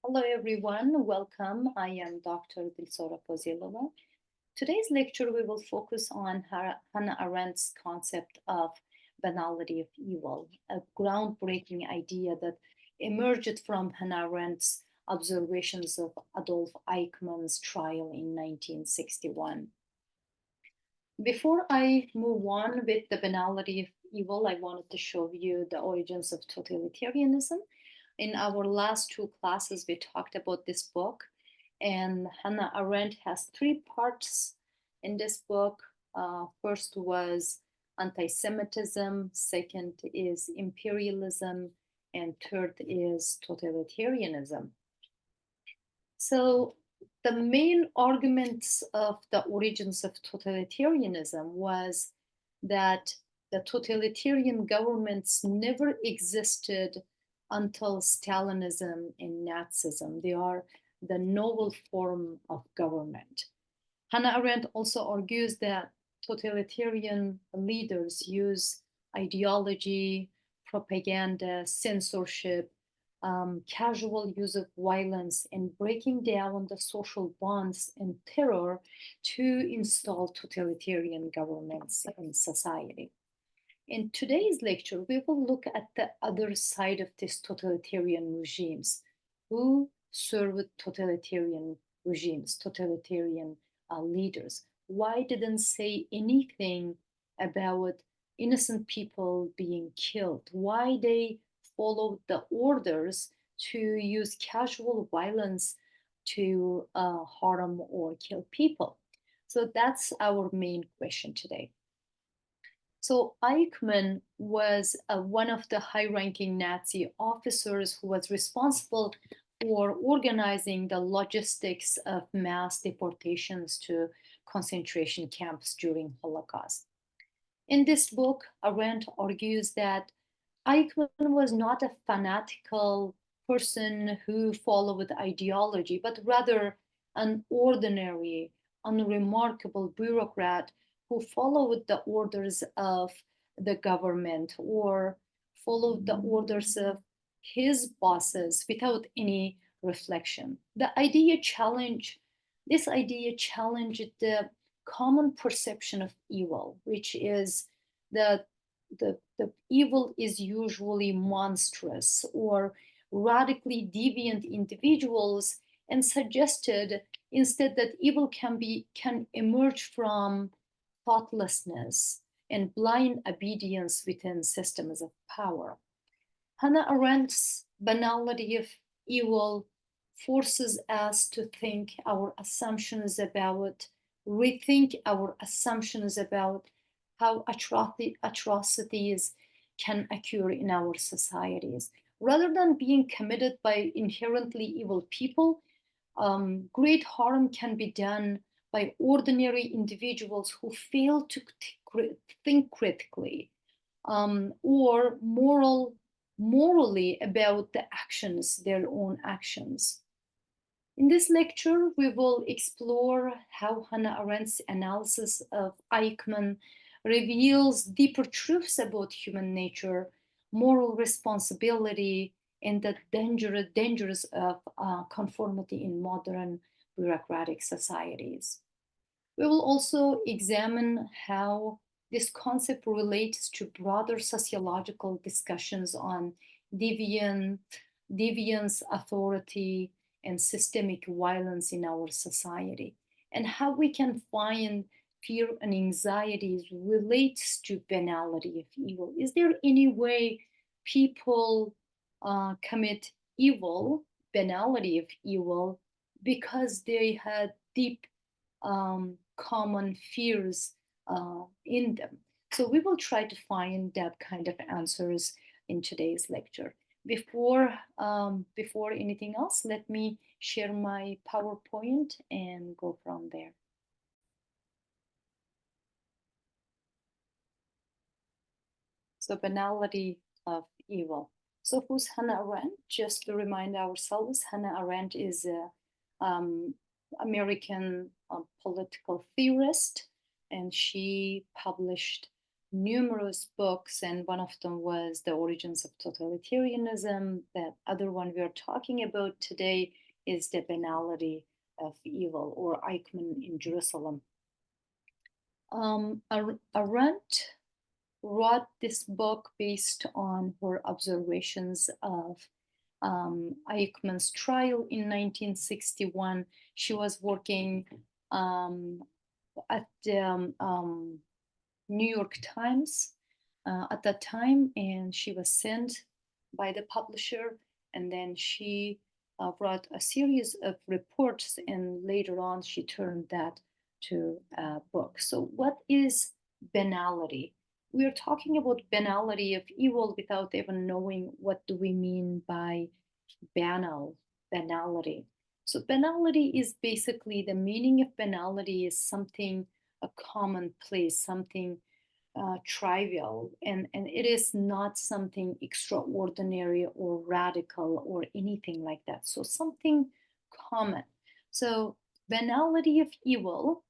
Hello, everyone. Welcome. I am Dr. Dilsora Fozilova. Today's lecture, we will focus on Hannah Arendt's concept of banality of evil, a groundbreaking idea that emerged from Hannah Arendt's observations of Adolf Eichmann's trial in 1961. Before I move on with the banality of evil, I wanted to show you the origins of totalitarianism. In our last two classes, we talked about this book, and Hannah Arendt has three parts in this book. First was anti Semitism, second is imperialism, and third is totalitarianism. So, the main arguments of the origins of totalitarianism was that the totalitarian governments never existed until Stalinism and Nazism. They are the novel form of government. Hannah Arendt also argues that totalitarian leaders use ideology, propaganda, censorship, casual use of violence, and breaking down the social bonds and terror to install totalitarian governments in society. In today's lecture, we will look at the other side of these totalitarian regimes. Who served totalitarian regimes, totalitarian leaders? Why didn't say anything about innocent people being killed? Why they followed the orders to use casual violence to harm or kill people? So that's our main question today. So Eichmann was one of the high-ranking Nazi officers who was responsible for organizing the logistics of mass deportations to concentration camps during Holocaust. In this book, Arendt argues that Eichmann was not a fanatical person who followed ideology, but rather an ordinary, unremarkable bureaucrat who followed the orders of the government or followed the orders of his bosses without any reflection. This idea challenged the common perception of evil, which is that the evil is usually monstrous or radically deviant individuals, and suggested instead that evil can emerge from thoughtlessness and blind obedience within systems of power. Hannah Arendt's banality of evil forces us to rethink our assumptions about how atrocities can occur in our societies. Rather than being committed by inherently evil people, great harm can be done by ordinary individuals who fail to think critically or morally about their own actions. In this lecture, we will explore how Hannah Arendt's analysis of Eichmann reveals deeper truths about human nature, moral responsibility, and the dangers of conformity in modern bureaucratic societies. We will also examine how this concept relates to broader sociological discussions on deviance, authority, and systemic violence in our society, and how we can find fear and anxieties relates to banality of evil. Is there any way people commit evil, banality of evil, because they had deep common fears in them? So we will try to find that kind of answers in today's lecture. Before anything else, let me share my PowerPoint and go from there. So banality of evil. So who's Hannah Arendt? Just to remind ourselves, Hannah Arendt is an American political theorist, and she published numerous books, and one of them was The Origins of Totalitarianism. That other one we are talking about today is The Banality of Evil, or Eichmann in Jerusalem. Arendt wrote this book based on her observations of Eichmann's trial in 1961. She was working at the New York Times at that time, and she was sent by the publisher, and then she wrote a series of reports, and later on she turned that to a book. So what is banality? We are talking about banality of evil without even knowing what do we mean by banality. So banality is basically, the meaning of banality is something, a commonplace, something trivial, and it is not something extraordinary or radical or anything like that. So something common. So banality of evil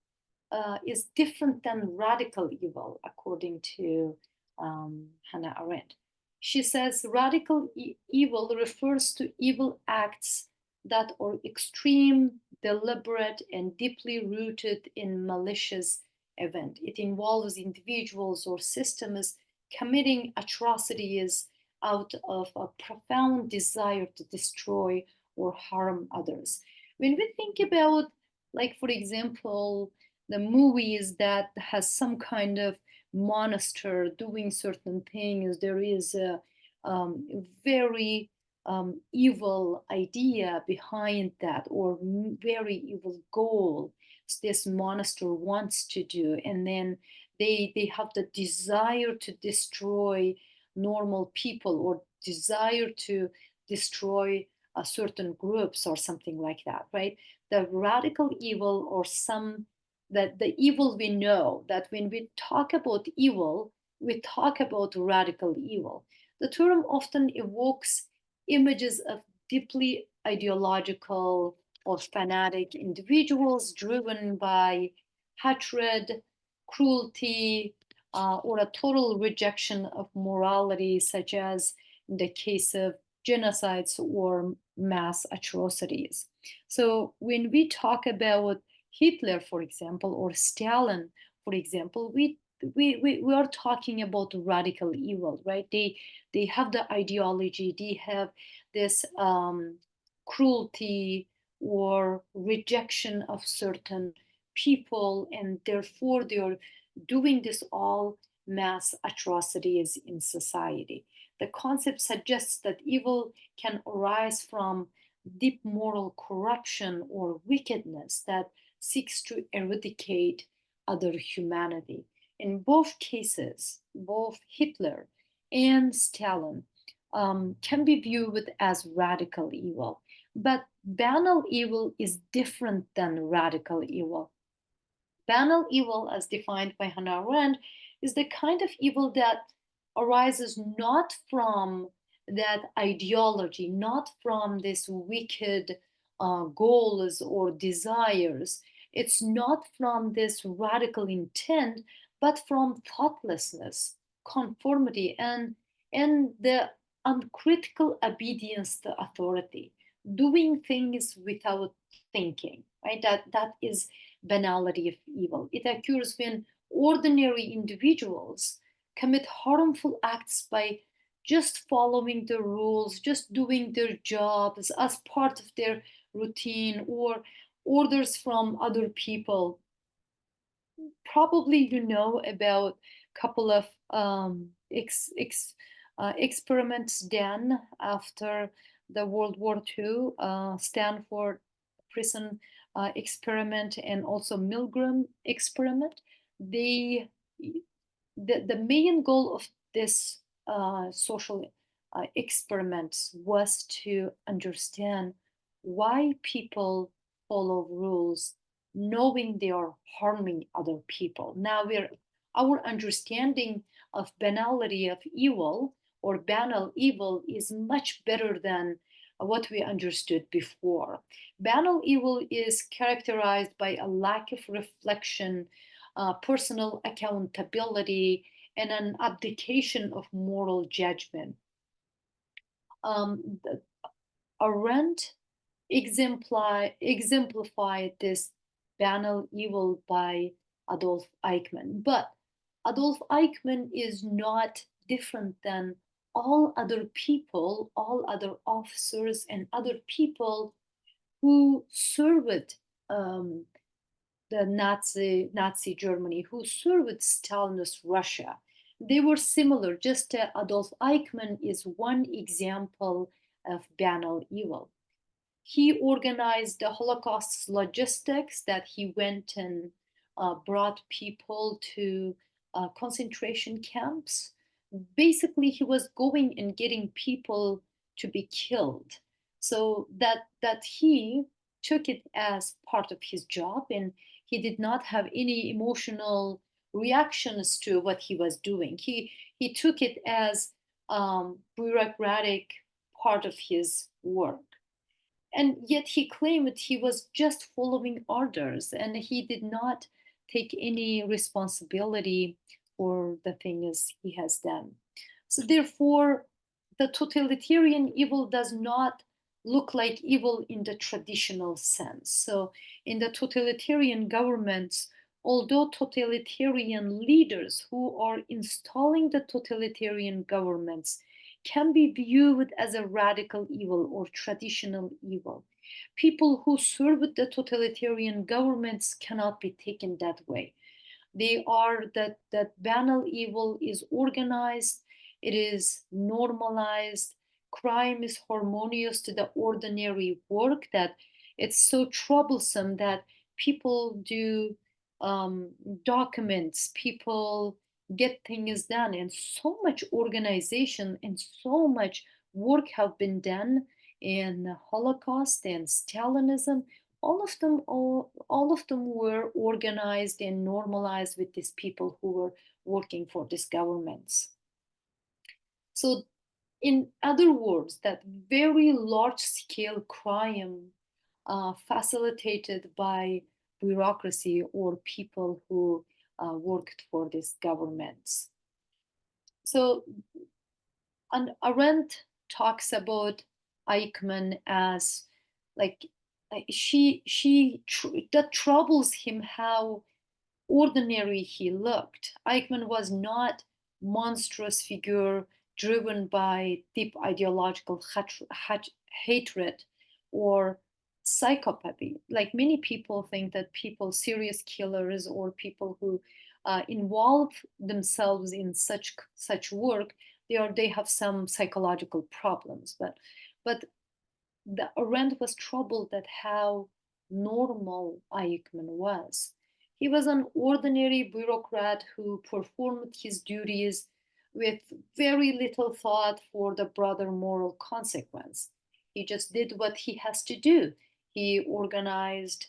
is different than radical evil, according to Hannah Arendt. She says radical evil refers to evil acts that are extreme, deliberate, and deeply rooted in malicious event. It involves individuals or systems committing atrocities out of a profound desire to destroy or harm others. When we think about, like, for example, the movies that has some kind of monster doing certain things, there is a very evil idea behind that, or very evil goal this monster wants to do, and then they have the desire to destroy normal people, or desire to destroy certain groups or something like that, right? The radical evil, or some, that the evil we know, that when we talk about evil, we talk about radical evil. The term often evokes images of deeply ideological or fanatic individuals driven by hatred, cruelty, or a total rejection of morality, such as in the case of genocides or mass atrocities. So when we talk about Hitler, for example, or Stalin, for example, we are talking about radical evil, right? They have the ideology, they have this cruelty or rejection of certain people, and therefore they are doing this all mass atrocities in society. The concept suggests that evil can arise from deep moral corruption or wickedness that seeks to eradicate other humanity. In both cases, both Hitler and Stalin can be viewed as radical evil. But banal evil is different than radical evil. Banal evil, as defined by Hannah Arendt, is the kind of evil that arises not from that ideology, not from this wicked goals or desires. It's not from this radical intent, but from thoughtlessness, conformity, and the uncritical obedience to authority, doing things without thinking. Right? That is banality of evil. It occurs when ordinary individuals commit harmful acts by just following the rules, just doing their jobs as part of their routine, or orders from other people. Probably you know about a couple of experiments done after the World War II, Stanford prison experiment, and also Milgram experiment. They, the main goal of this social experiments was to understand why people follow rules knowing they are harming other people. Now our understanding of banality of evil, or banal evil, is much better than what we understood before. Banal evil is characterized by a lack of reflection, personal accountability, and an abdication of moral judgment. The Arendt exemplified this banal evil by Adolf Eichmann. But Adolf Eichmann is not different than all other people, all other officers, and other people who served um, the Nazi Germany, who served Stalinist Russia. They were similar, just Adolf Eichmann is one example of banal evil. He organized the Holocaust's logistics, that he went and brought people to concentration camps. Basically, he was going and getting people to be killed. So that he took it as part of his job, and he did not have any emotional reactions to what he was doing. He took it as bureaucratic part of his work, and yet he claimed he was just following orders, and he did not take any responsibility for the things he has done. So therefore, the totalitarian evil does not look like evil in the traditional sense. So in the totalitarian governments, although totalitarian leaders who are installing the totalitarian governments can be viewed as a radical evil or traditional evil, people who serve the totalitarian governments cannot be taken that way. They are that banal evil is organized, it is normalized, crime is harmonious to the ordinary work, that it's so troublesome that people do um, documents, people get things done, and so much organization and so much work have been done in the Holocaust and Stalinism. All of them were organized and normalized with these people who were working for these governments. So in other words, that very large scale crime facilitated by bureaucracy or people who worked for these governments. So, and Arendt talks about Eichmann as like that troubles him how ordinary he looked. Eichmann was not monstrous figure driven by deep ideological hatred or psychopathy. Like many people think that people, serious killers or people who involve themselves in such work, they have some psychological problems. But the Arendt was troubled at how normal Eichmann was. He was an ordinary bureaucrat who performed his duties with very little thought for the broader moral consequence. He just did what he has to do. He organized,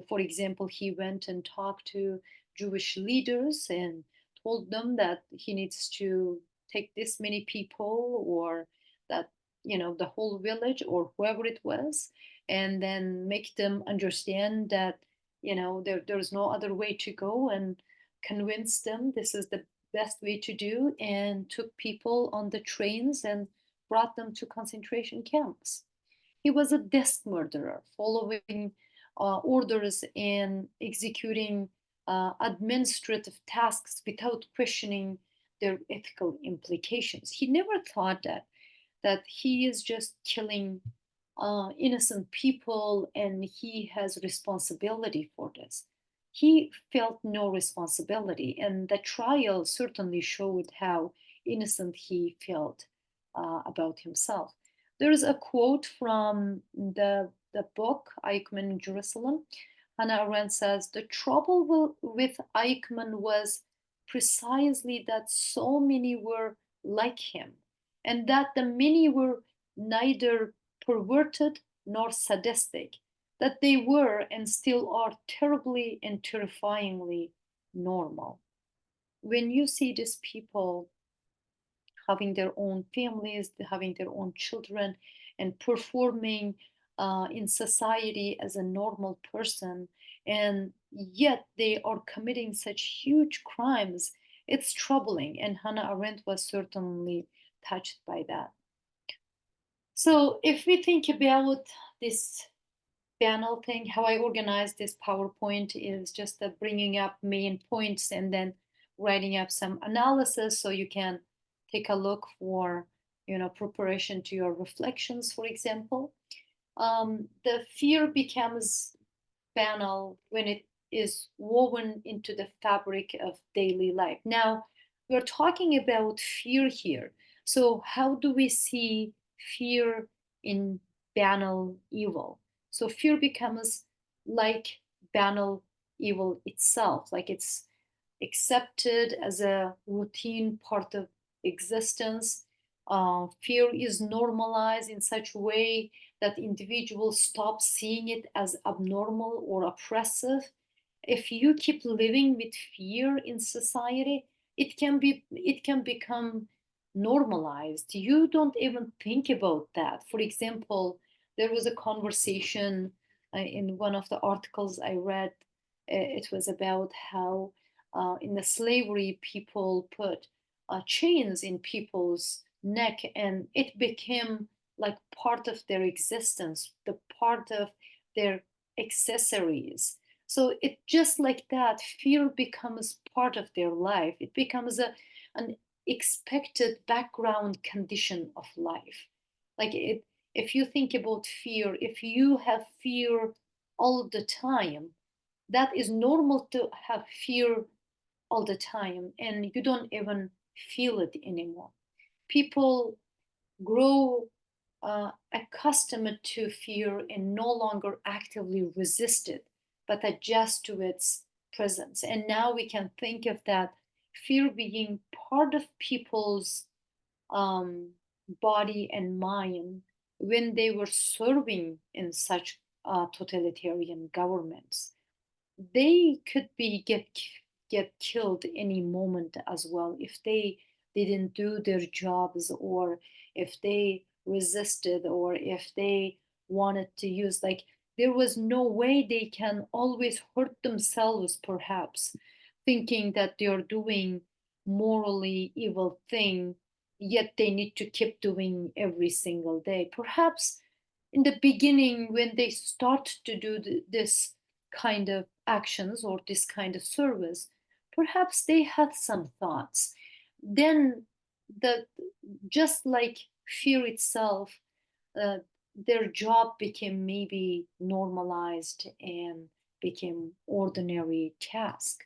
for example, he went and talked to Jewish leaders and told them that he needs to take this many people, or that the whole village or whoever it was, and then make them understand that there's no other way to go, and convince them this is the best way to do, and took people on the trains and brought them to concentration camps. He was a desk murderer, following orders and executing administrative tasks without questioning their ethical implications. He never thought that he is just killing innocent people and he has responsibility for this. He felt no responsibility, and the trial certainly showed how innocent he felt about himself. There is a quote from the book Eichmann in Jerusalem. Hannah Arendt says, the trouble with Eichmann was precisely that so many were like him, and that the many were neither perverted nor sadistic, that they were and still are terribly and terrifyingly normal. When you see these people having their own families, having their own children, and performing in society as a normal person, and yet they are committing such huge crimes, It's troubling, and Hannah Arendt was certainly touched by that. So if we think about this panel thing, how I organized this PowerPoint is just bringing up main points and then writing up some analysis so you can take a look for, preparation to your reflections, for example. The fear becomes banal when it is woven into the fabric of daily life. Now, we're talking about fear here. So, how do we see fear in banal evil? So, fear becomes like banal evil itself, like it's accepted as a routine part of existence. Fear is normalized in such a way that individuals stop seeing it as abnormal or oppressive. If you keep living with fear in society, it can become normalized. You don't even think about that. For example, there was a conversation in one of the articles I read. It was about how in the slavery people put chains in people's neck, and it became like part of their existence, the part of their accessories. So it just like that, fear becomes part of their life. It becomes an expected background condition of life. Like if you think about fear, if you have fear all the time, that is normal to have fear all the time, and you don't even feel it anymore. People grow accustomed to fear and no longer actively resist it, but adjust to its presence. And now we can think of that fear being part of people's um, body and mind when they were serving in such totalitarian governments. They could get killed any moment as well if they didn't do their jobs, or if they resisted, or if they wanted to use, like, there was no way they can always hurt themselves, perhaps thinking that they're doing morally evil thing, yet they need to keep doing every single day. Perhaps in the beginning, when they start to do this kind of actions or this kind of service, perhaps they had some thoughts. Then the just like fear itself, uh, their job became maybe normalized and became ordinary task.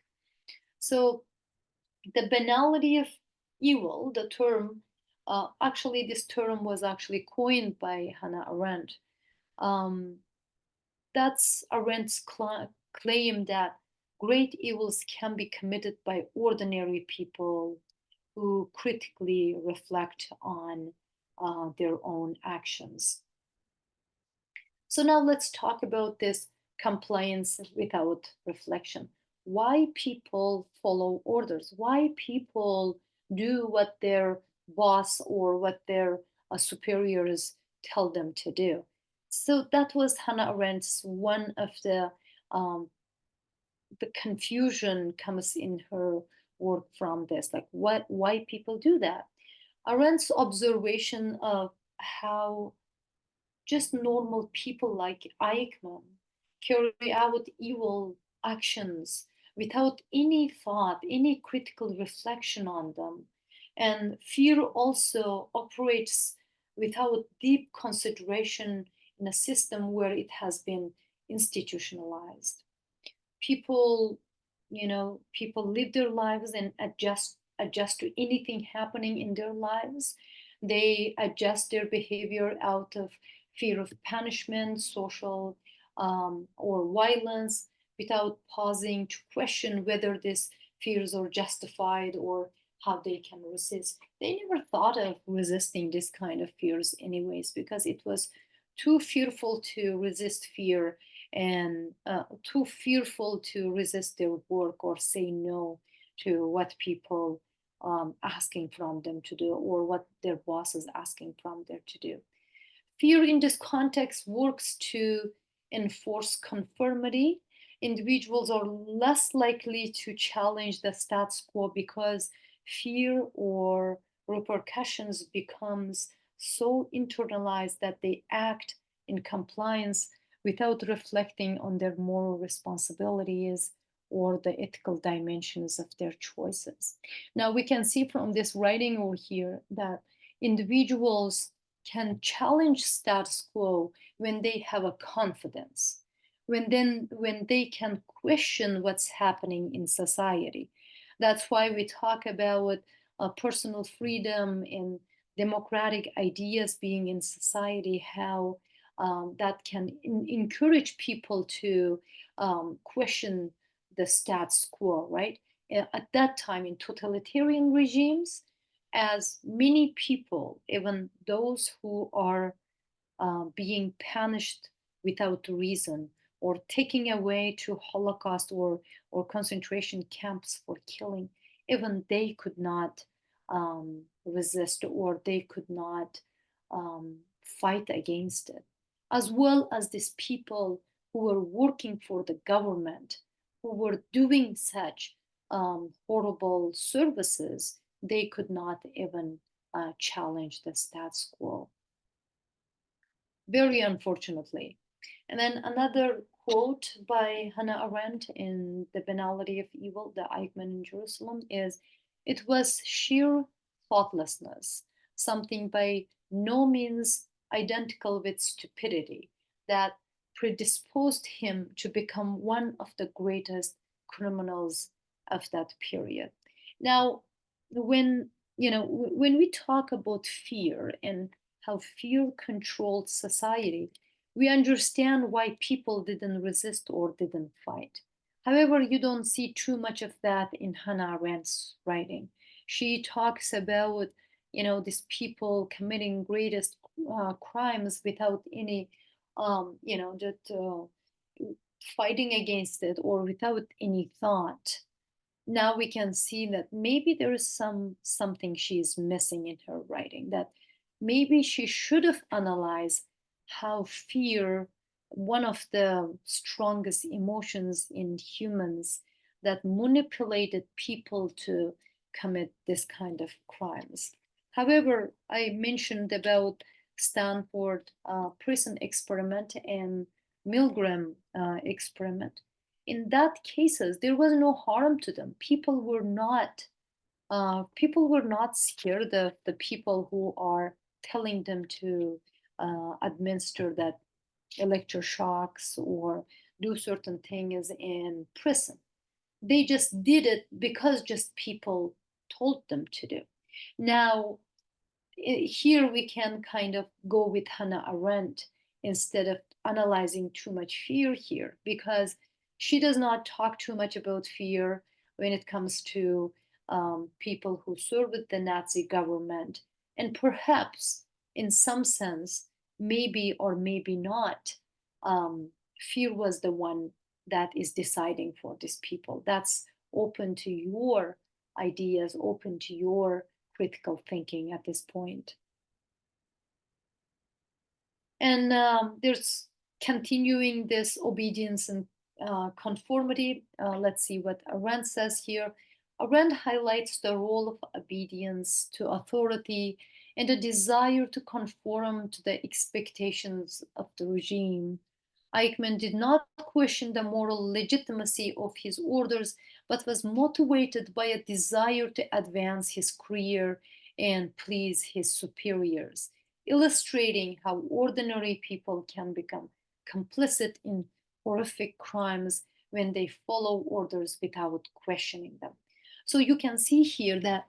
So the banality of evil, the term, actually this term was actually coined by Hannah Arendt. Um, that's Arendt's claim that great evils can be committed by ordinary people who critically reflect on their own actions. So now let's talk about this compliance without reflection. Why people follow orders? Why people do what their boss or what their superiors tell them to do? So that was Hannah Arendt's one of the confusion comes in her work from this, like why people do that. Arendt's observation of how just normal people like Eichmann carry out evil actions without any thought, any critical reflection on them. And fear also operates without deep consideration in a system where it has been institutionalized. People live their lives and adjust to anything happening in their lives. They adjust their behavior out of fear of punishment, social or violence, without pausing to question whether these fears are justified or how they can resist. They never thought of resisting this kind of fears anyways, because it was too fearful to resist fear, and too fearful to resist their work or say no to what people asking from them to do, or what their boss is asking from them to do. Fear in this context works to enforce conformity, individuals are less likely to challenge the status quo because fear or repercussions becomes so internalized that they act in compliance without reflecting on their moral responsibilities or the ethical dimensions of their choices. Now, we can see from this writing over here that individuals can challenge status quo when they have a confidence, when they can question what's happening in society. That's why we talk about personal freedom and democratic ideas being in society, how that can encourage people to question the status quo, right? At that time, in totalitarian regimes, as many people, even those who are being punished without reason or taking away to Holocaust or concentration camps for killing, even they could not resist or they could not fight against it. As well as these people who were working for the government, who were doing such horrible services, they could not even challenge the status quo, very unfortunately. And then another quote by Hannah Arendt in The Banality of Evil, the Eichmann in Jerusalem, is, "It was sheer thoughtlessness, something by no means identical with stupidity, that predisposed him to become one of the greatest criminals of that period." Now, when when we talk about fear and how fear controlled society, we understand why people didn't resist or didn't fight. However, you don't see too much of that in Hannah Arendt's writing. She talks about, these people committing greatest crimes without any, just fighting against it or without any thought. Now we can see that maybe there is something she's missing in her writing, that maybe she should have analyzed how fear, one of the strongest emotions in humans, that manipulated people to commit this kind of crimes. However, I mentioned about Stanford prison experiment and Milgram experiment. In that cases, there was no harm to them. People were not scared of the people who are telling them to administer that electroshocks or do certain things in prison. They just did it because just people told them to do. Now, here we can kind of go with Hannah Arendt instead of analyzing too much fear here, because she does not talk too much about fear when it comes to people who served with the Nazi government. And perhaps, in some sense, maybe or maybe not, fear was the one that is deciding for these people. That's open to your ideas, open to your critical thinking at this point. And there's continuing this obedience and conformity. Let's see what Arendt says here. Arendt highlights the role of obedience to authority and a desire to conform to the expectations of the regime. Eichmann did not question the moral legitimacy of his orders, but was motivated by a desire to advance his career and please his superiors, illustrating how ordinary people can become complicit in horrific crimes when they follow orders without questioning them. So you can see here that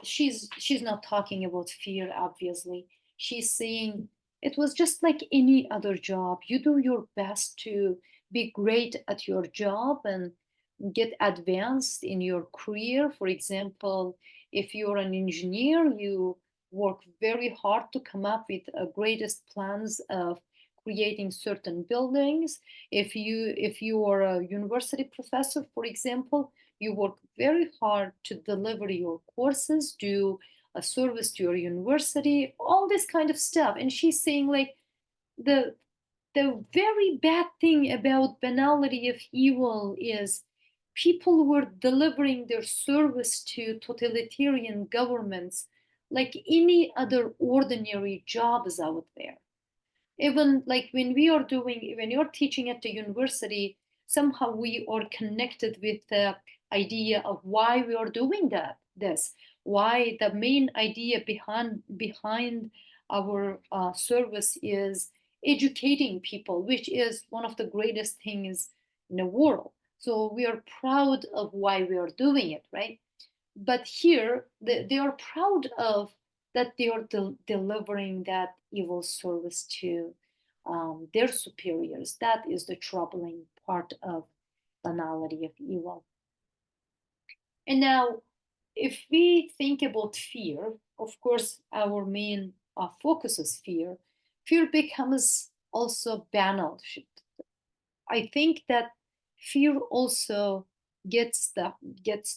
she's not talking about fear, obviously. She's saying it was just like any other job. You do your best to be great at your job and get advanced in your career. For example, if you're an engineer, you work very hard to come up with greatest plans of creating certain buildings. If you are a university professor, for example, you work very hard to deliver your courses, do a service to your university, all this kind of stuff. And she's saying like the the very bad thing about banality of evil is people were delivering their service to totalitarian governments like any other ordinary jobs out there. Even like when you're teaching at the university, somehow we are connected with the idea of why we are doing this, why the main idea behind our service is educating people, which is one of the greatest things in the world. So we are proud of why we are doing it, right? But here they are proud of that they are delivering that evil service to their superiors. That is the troubling part of banality of evil. And now, if we think about fear, of course, our main focus is fear. Fear becomes also banal. I think that fear also gets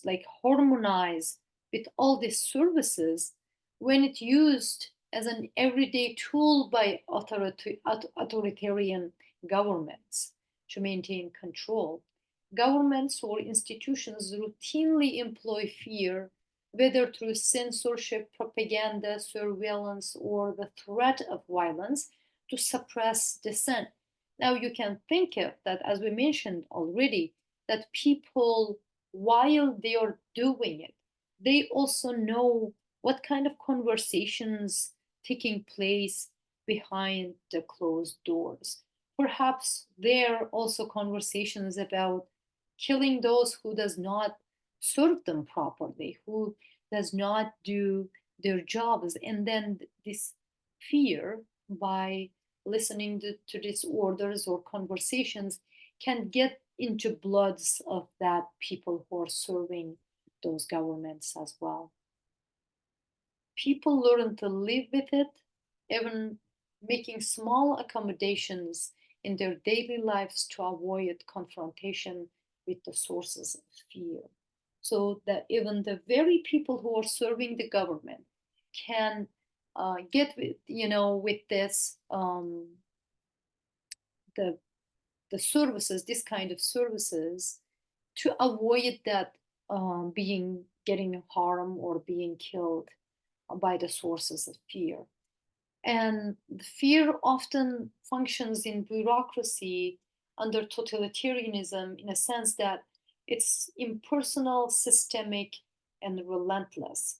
like harmonized with all these services when it's used as an everyday tool by authoritarian governments to maintain control. Governments or institutions routinely employ fear, whether through censorship, propaganda, surveillance, or the threat of violence, to suppress dissent. Now you can think of that, as we mentioned already, that people, while they are doing it, they also know what kind of conversations taking place behind the closed doors. Perhaps there are also conversations about killing those who does not serve them properly, who does not do their jobs, and then this fear by listening to these orders or conversations can get into bloods of that people who are serving those governments as well. People learn to live with it, even making small accommodations in their daily lives to avoid confrontation with the sources of fear. So that even the very people who are serving the government can get with, with this the services, this kind of services, to avoid that being getting harm or being killed by the sources of fear. And fear often functions in bureaucracy under totalitarianism in a sense that it's impersonal, systemic, and relentless.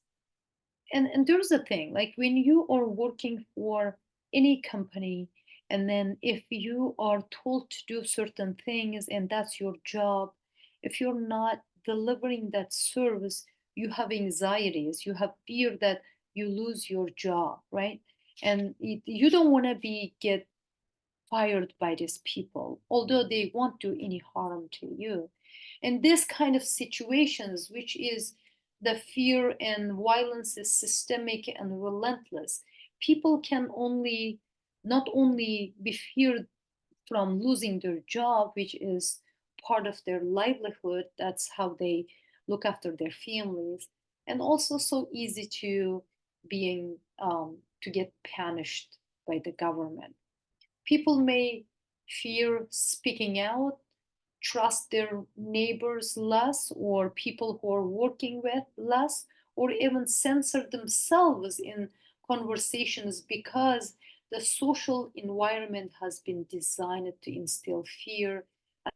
And there's a thing, like when you are working for any company, and then if you are told to do certain things and that's your job, if you're not delivering that service, you have anxieties, you have fear that you lose your job, right? And you don't want to be get fired by these people, although they won't do any harm to you. And this kind of situations, which is the fear and violence is systemic and relentless, people can only not only be feared from losing their job, which is part of their livelihood, that's how they look after their families, and also so easy to being to get punished by the government. People may fear speaking out, trust their neighbors less, or people who are working with less, or even censor themselves in conversations because the social environment has been designed to instill fear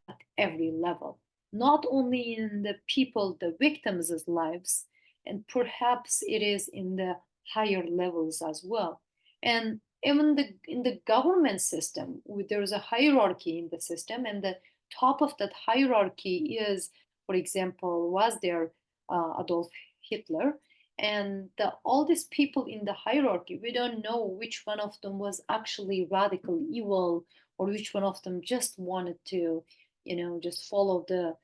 at every level, not only in the people, the victims' lives, and perhaps it is in the higher levels as well. And even in the government system, there is a hierarchy in the system, and the top of that hierarchy is, for example, was there Adolf Hitler, and all these people in the hierarchy, we don't know which one of them was actually radical evil or which one of them just wanted to, just follow the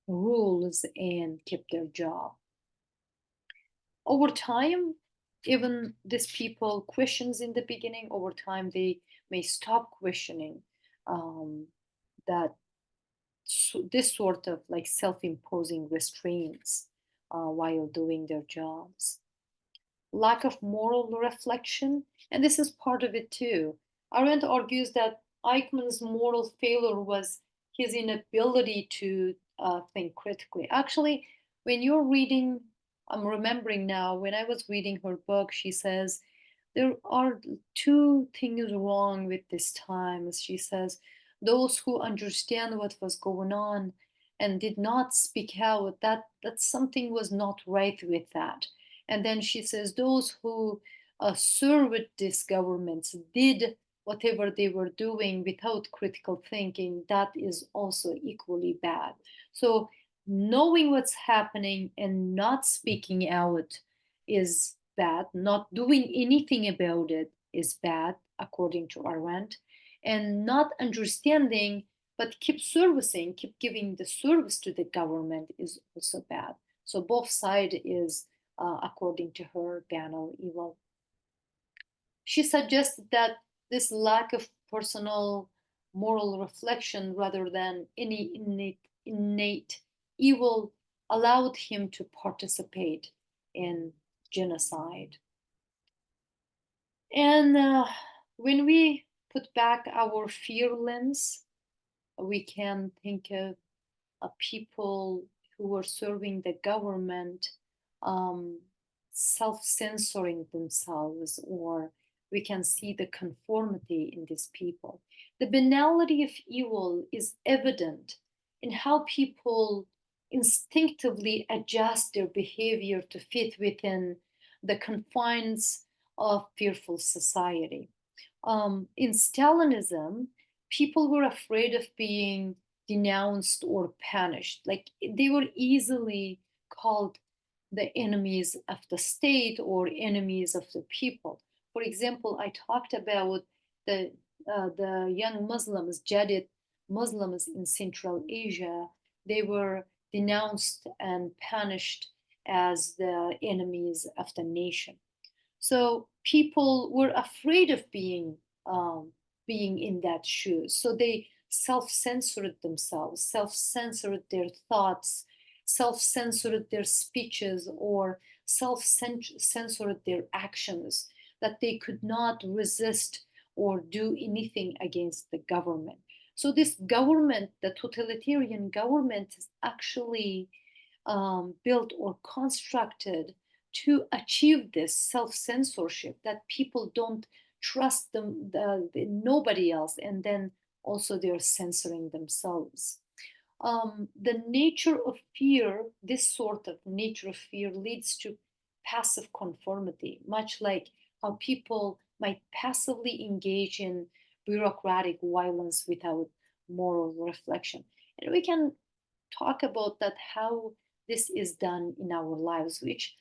rules and keep their job. Over time, even these people questions in the beginning, over time they may stop questioning that this sort of like self-imposing restraints while doing their jobs. Lack of moral reflection, and this is part of it too. Arendt argues that Eichmann's moral failure was his inability to think critically. Actually, when you're reading, I'm remembering now, when I was reading her book, she says, there are two things wrong with this time. She says, those who understand what was going on and did not speak out, that something was not right with that. And then she says, those who served these governments did whatever they were doing without critical thinking, that is also equally bad. So knowing what's happening and not speaking out is bad. Not doing anything about it is bad, according to Arendt. And not understanding, but keep servicing, keep giving the service to the government is also bad. So both sides is, according to her, banal evil. She suggested that this lack of personal moral reflection rather than any innate evil allowed him to participate in genocide. And when we put back our fear lens, we can think of people who were serving the government um, self censoring themselves, or we can see the conformity in these people. The banality of evil is evident in how people instinctively adjust their behavior to fit within the confines of fearful society. In Stalinism, people were afraid of being denounced or punished. Like they were easily called the enemies of the state or enemies of the people. For example, I talked about the the young Muslims, Jadid Muslims in Central Asia. They were denounced and punished as the enemies of the nation. So people were afraid of being in that shoes. So they self-censored themselves, self-censored their thoughts, self-censored their speeches, or self-censored their actions, that they could not resist or do anything against the government. So this government, the totalitarian government, is actually built or constructed to achieve this self-censorship, that people don't trust nobody else, and then also they're censoring themselves. The nature of fear, this sort of nature of fear, leads to passive conformity, much like how people might passively engage in bureaucratic violence without moral reflection. And we can talk about that, how this is done in our lives, which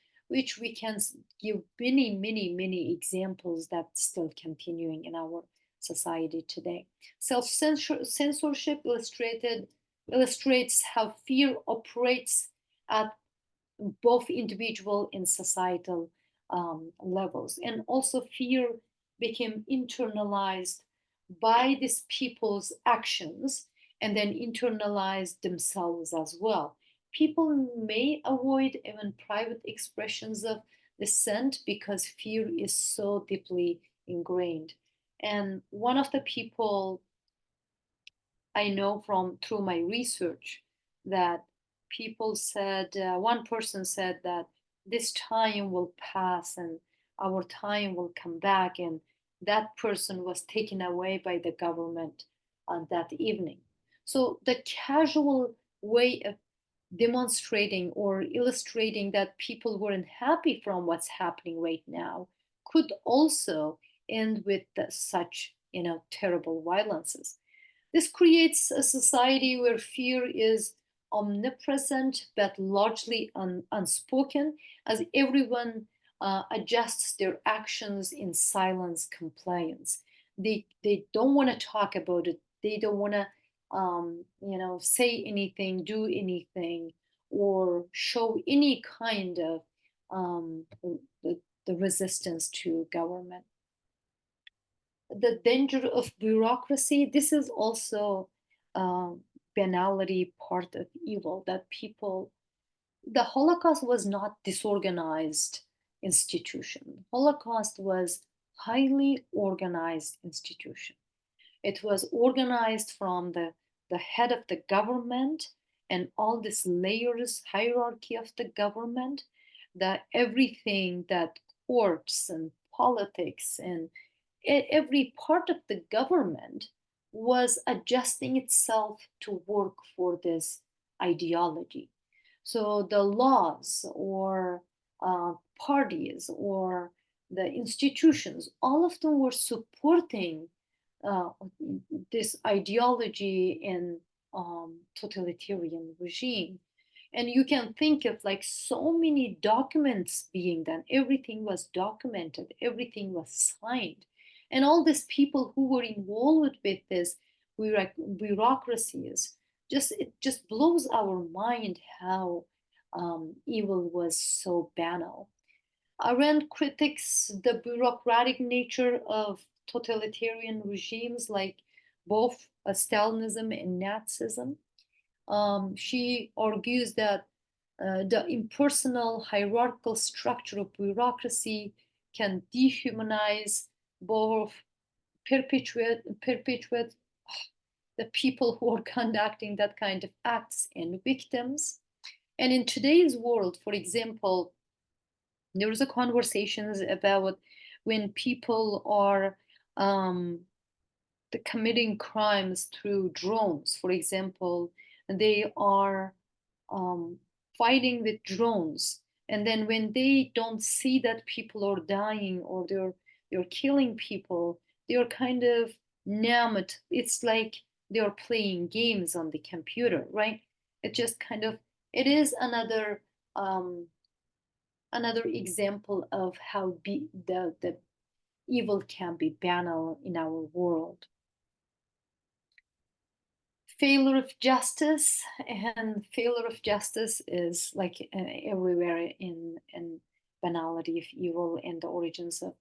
we can give many examples that still continuing in our society today. Self-censorship illustrates how fear operates at both individual and societal levels. And also fear became internalized by these people's actions and then internalized themselves as well. People may avoid even private expressions of dissent because fear is so deeply ingrained. And one of the people I know from through my research, that people said, one person said that this time will pass and our time will come back, and that person was taken away by the government on that evening. So the casual way of demonstrating or illustrating that people weren't happy from what's happening right now could also end with such, terrible violences. This creates a society where fear is omnipresent but largely unspoken, as everyone adjusts their actions in silence compliance. They don't want to talk about it. They don't want to, say anything, do anything, or show any kind of the resistance to government. The danger of bureaucracy, this is also banality, part of evil, that people, the Holocaust was not disorganized institution. Holocaust was highly organized institution. It was organized from the head of the government and all these layers, hierarchy of the government, that everything that courts and politics and every part of the government was adjusting itself to work for this ideology. So the laws or parties or the institutions, all of them were supporting uh, this ideology in totalitarian regime. And you can think of like so many documents being done. Everything was documented, everything was signed. And all these people who were involved with this bureaucracies, it just blows our mind how evil was so banal. Arendt critiques the bureaucratic nature of totalitarian regimes like both Stalinism and Nazism. She argues that the impersonal hierarchical structure of bureaucracy can dehumanize both perpetuate the people who are conducting that kind of acts and victims. And in today's world, for example, there was a conversations about when people are um, committing crimes through drones. For example, they are um, fighting with drones, and then when they don't see that people are dying or they're killing people, they're kind of numbed. It's like they're playing games on the computer, right? It just kind of it is um, another example of how the evil can be banal in our world. Failure of justice, and failure of justice is like everywhere in banality of evil and the origins of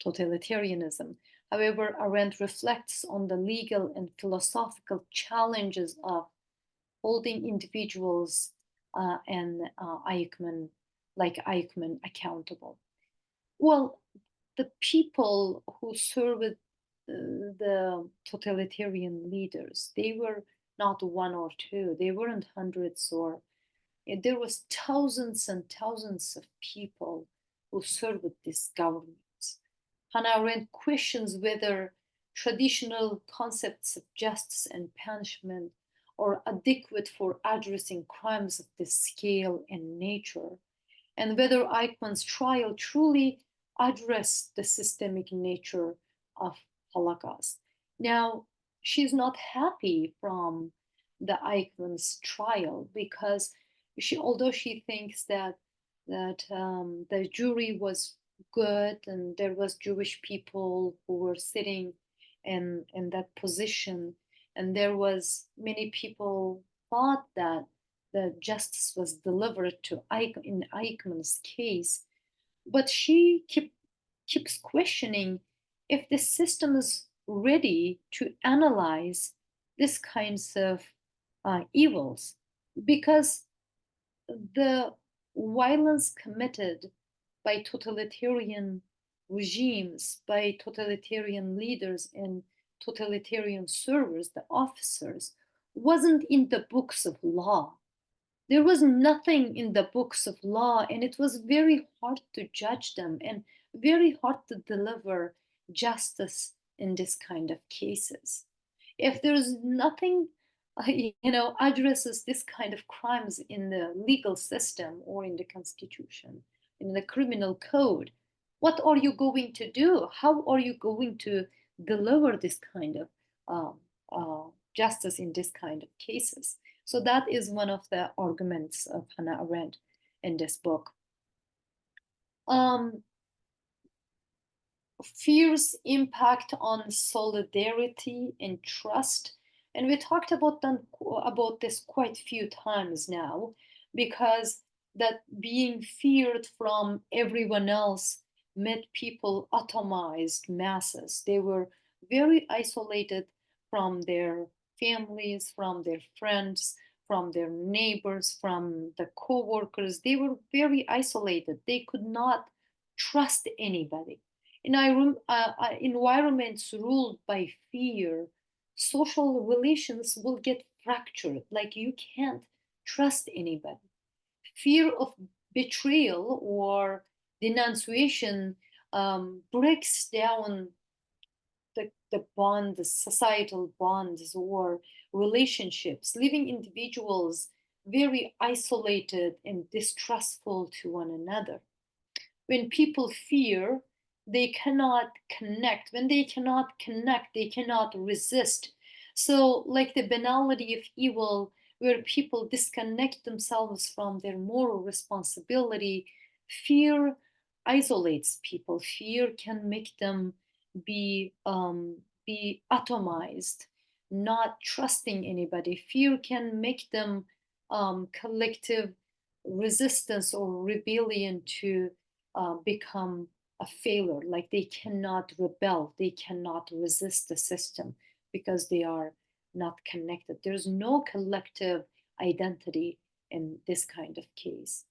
totalitarianism. However, Arendt reflects on the legal and philosophical challenges of holding individuals and Eichmann, like Eichmann, accountable. Well, the people who served the totalitarian leaders, they were not one or two, they weren't hundreds or there was thousands and thousands of people who served these governments. Hannah Arendt questions whether traditional concepts of justice and punishment are adequate for addressing crimes of this scale and nature, and whether Eichmann's trial truly addressed the systemic nature of Holocaust. Now, she's not happy from the Eichmann's trial because although she thinks that the jury was good and there was Jewish people who were sitting in that position, and there was many people thought that the justice was delivered to in Eichmann's case, but she keeps questioning if the system is ready to analyze this kinds of evils, because the violence committed by totalitarian regimes, by totalitarian leaders and totalitarian servers, the officers, wasn't in the books of law. There was nothing in the books of law, and it was very hard to judge them and very hard to deliver justice in this kind of cases. If there's nothing addresses this kind of crimes in the legal system or in the constitution, in the criminal code, what are you going to do? How are you going to deliver this kind of um, justice in this kind of cases? So that is one of the arguments of Hannah Arendt in this book. Fear's impact on solidarity and trust. And we talked about this quite a few times now, because that being feared from everyone else made people atomized masses. They were very isolated from their families, from their friends, from their neighbors, from the co-workers. They were very isolated. They could not trust anybody. Environments ruled by fear, social relations will get fractured. Like you can't trust anybody. Fear of betrayal or denunciation breaks down the bonds, societal bonds or relationships, leaving individuals very isolated and distrustful to one another. When people fear, they cannot connect. When they cannot connect, they cannot resist. So, like the banality of evil, where people disconnect themselves from their moral responsibility, fear isolates people. Fear can make them be atomized, not trusting anybody. Fear can make them collective resistance or rebellion to become a failure. Like they cannot rebel, they cannot resist the system because they are not connected. There's no collective identity in this kind of case.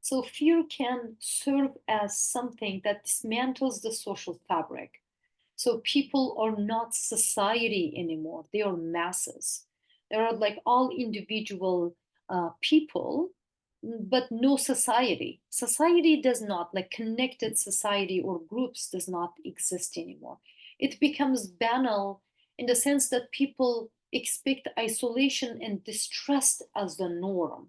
So fear can serve as something that dismantles the social fabric. So people are not society anymore, they are masses. They are like all individual people, but no society. Society does not, like connected society or groups does not exist anymore. It becomes banal in the sense that people expect isolation and distrust as the norm.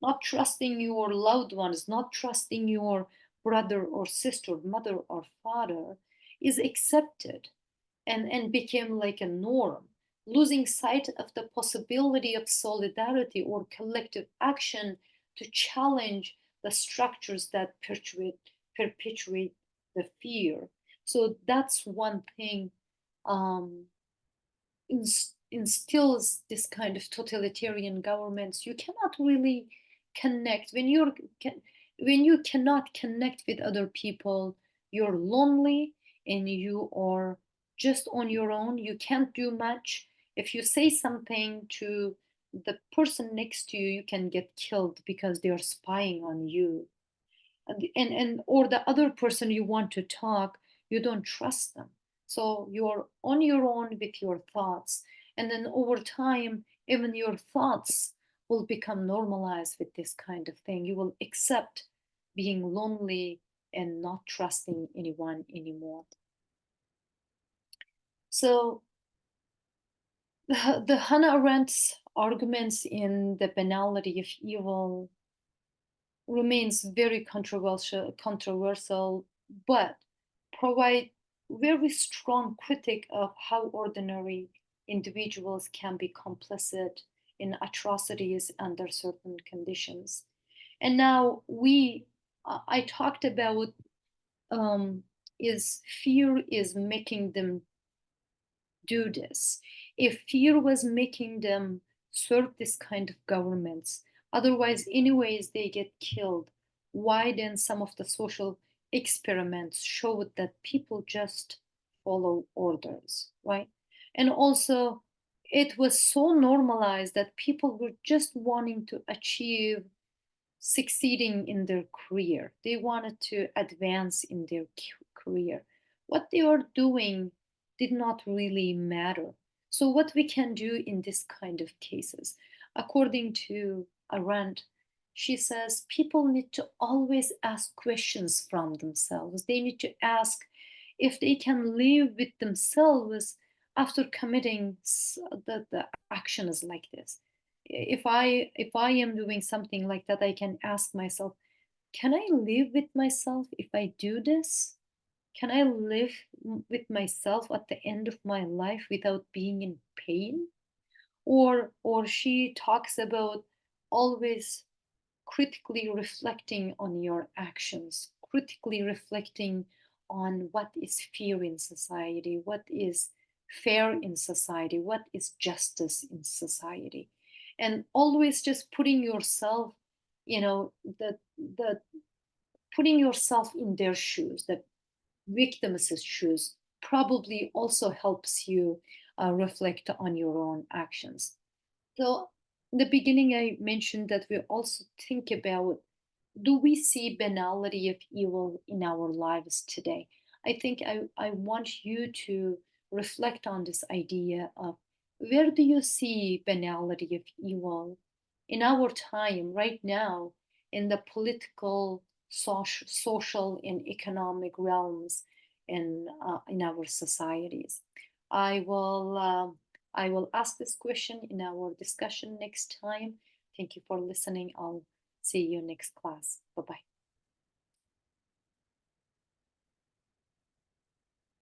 Not trusting your loved ones, not trusting your brother or sister, mother or father is accepted and became like a norm, losing sight of the possibility of solidarity or collective action to challenge the structures that perpetuate the fear. So that's one thing um, instills this kind of totalitarian governments. You cannot really connect when you cannot connect with other people. You're lonely and you are just on your own. You can't do much. If you say something to the person next to you, you can get killed because they are spying on you. And or the other person you want to talk, you don't trust them, so you're on your own with your thoughts. And then over time, even your thoughts will become normalized with this kind of thing. You will accept being lonely and not trusting anyone anymore. So the Hannah Arendt's arguments in The Banality of Evil remains very controversial, but provide very strong critique of how ordinary individuals can be complicit in atrocities under certain conditions. And now I talked about is fear is making them do this. If fear was making them serve this kind of governments, otherwise, anyways, they get killed, why then some of the social experiments showed that people just follow orders, right? And also, it was so normalized that people were just wanting to achieve succeeding in their career. They wanted to advance in their career. What they are doing did not really matter. So, what we can do in this kind of cases, according to Arendt, she says people need to always ask questions from themselves. They need to ask if they can live with themselves after committing the actions like this. If I am doing something like that, I can ask myself, can I live with myself if I do this? Can I live with myself at the end of my life without being in pain? Or she talks about always critically reflecting on your actions, critically reflecting on what is fair in society, what is fair in society, what is justice in society. And always just putting yourself, the putting yourself in their shoes, the victim's shoes, probably also helps you reflect on your own actions. So, in the beginning, I mentioned that we also think about do we see banality of evil in our lives today? I think I want you to reflect on this idea of where do you see banality of evil in our time right now, in the political, social and economic realms in our societies. I will I will ask this question in our discussion next time. Thank you for listening. I'll see you next class. Bye bye.